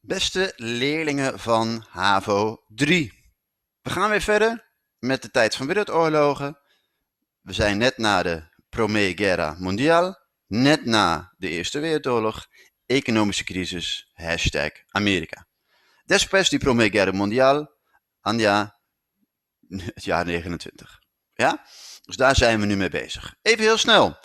Beste leerlingen van HAVO 3. We gaan weer verder met de tijd van wereldoorlogen. We zijn net na de Primera Guerra Mundial, net na de Eerste Wereldoorlog, economische crisis, #Amerika. Después die Primera Guerra Mundial, het jaar 29. Ja? Dus daar zijn we nu mee bezig. Even heel snel.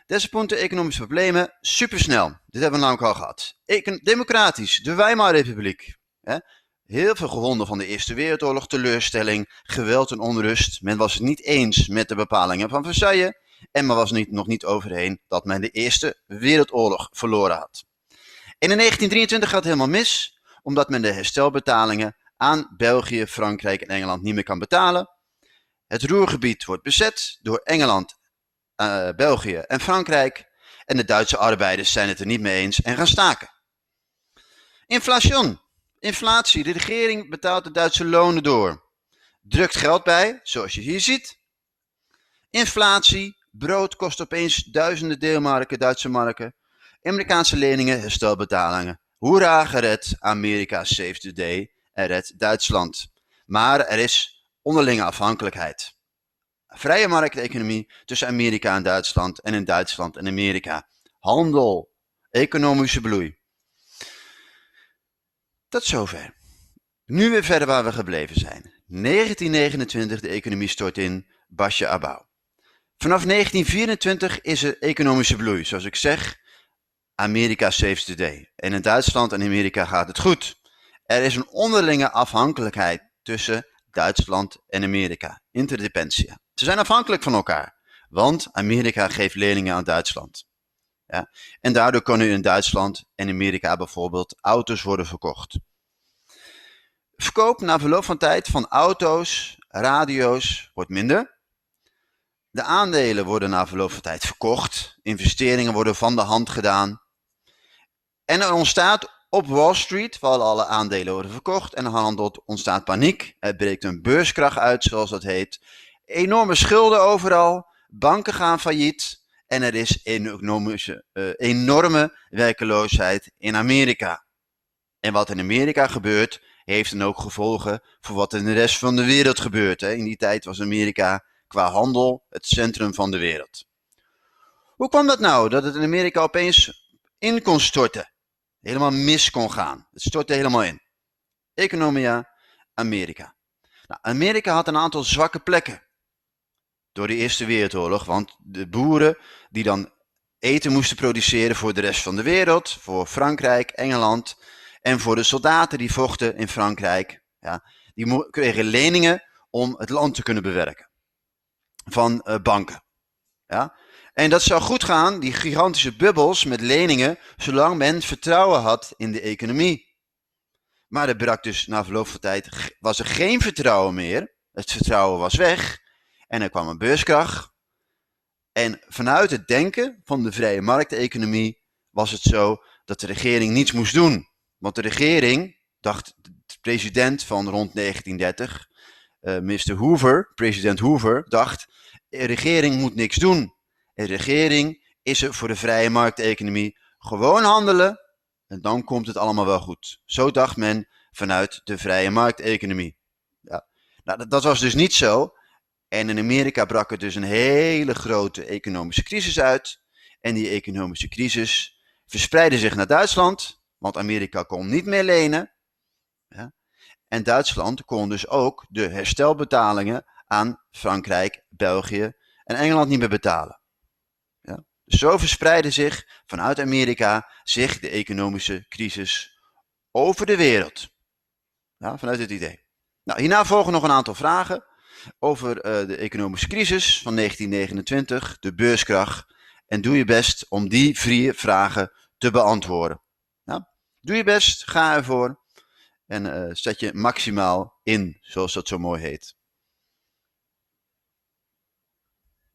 Deze punten economische problemen, supersnel. Dit hebben we namelijk al gehad. Democratisch, de Weimarrepubliek. Heel veel gewonden van de Eerste Wereldoorlog, teleurstelling, geweld en onrust. Men was het niet eens met de bepalingen van Versailles. En men was nog niet overheen dat men de Eerste Wereldoorlog verloren had. En in 1923 gaat het helemaal mis, omdat men de herstelbetalingen aan België, Frankrijk en Engeland niet meer kan betalen. Het Ruhrgebied wordt bezet door Engeland, België en Frankrijk. En de Duitse arbeiders zijn het er niet mee eens en gaan staken. Inflatie. De regering betaalt de Duitse lonen door. Drukt geld bij, zoals je hier ziet. Inflatie. Brood kost opeens duizenden deelmarken, Duitse marken. Amerikaanse leningen, herstelbetalingen. Hoera, gered. Amerika saves the day. En redt Duitsland. Maar er is onderlinge afhankelijkheid. Vrije markteconomie tussen Amerika en Duitsland en in Duitsland en Amerika. Handel, economische bloei. Tot zover. Nu weer verder waar we gebleven zijn. 1929, de economie stort in, Basje Abau. Vanaf 1924 is er economische bloei. Zoals ik zeg, Amerika saves the day. En in Duitsland en Amerika gaat het goed. Er is een onderlinge afhankelijkheid tussen Duitsland en Amerika. Interdependentia. Ze zijn afhankelijk van elkaar. Want Amerika geeft leningen aan Duitsland. Ja? En daardoor kunnen in Duitsland en Amerika bijvoorbeeld auto's worden verkocht. Verkoop na verloop van tijd van auto's, radio's wordt minder. De aandelen worden na verloop van tijd verkocht. Investeringen worden van de hand gedaan. En er ontstaat op Wall Street, waar alle aandelen worden verkocht en handelt, ontstaat paniek. Er breekt een beurskracht uit, zoals dat heet. Enorme schulden overal. Banken gaan failliet. En er is enorme werkeloosheid in Amerika. En wat in Amerika gebeurt, heeft dan ook gevolgen voor wat in de rest van de wereld gebeurt. In die tijd was Amerika qua handel het centrum van de wereld. Hoe kwam dat nou, dat het in Amerika opeens in kon storten? Helemaal mis kon gaan. Het stortte helemaal in. Economia, Amerika. Nou, Amerika had een aantal zwakke plekken. Door de Eerste Wereldoorlog, want de boeren die dan eten moesten produceren voor de rest van de wereld, voor Frankrijk, Engeland en voor de soldaten die vochten in Frankrijk, die kregen leningen om het land te kunnen bewerken van banken. Ja. En dat zou goed gaan, die gigantische bubbels met leningen, zolang men vertrouwen had in de economie. Maar er brak dus na verloop van tijd, was er geen vertrouwen meer. Het vertrouwen was weg. En er kwam een beurskracht. En vanuit het denken van de vrije markteconomie was het zo dat de regering niets moest doen. Want de regering, dacht de president van rond 1930, Mr. Hoover, president Hoover, dacht, de regering moet niks doen. De regering is er voor de vrije markteconomie. Gewoon handelen en dan komt het allemaal wel goed. Zo dacht men vanuit de vrije markteconomie. Ja. Nou, dat was dus niet zo. En in Amerika brak er dus een hele grote economische crisis uit. En die economische crisis verspreidde zich naar Duitsland. Want Amerika kon niet meer lenen. Ja. En Duitsland kon dus ook de herstelbetalingen aan Frankrijk, België en Engeland niet meer betalen. Ja. Dus zo verspreidde zich vanuit Amerika de economische crisis over de wereld. Ja, vanuit het idee. Nou, hierna volgen nog een aantal vragen over de economische crisis van 1929, de beurskracht. En doe je best om die 4 vragen te beantwoorden. Ja, doe je best, ga ervoor en zet je maximaal in, zoals dat zo mooi heet.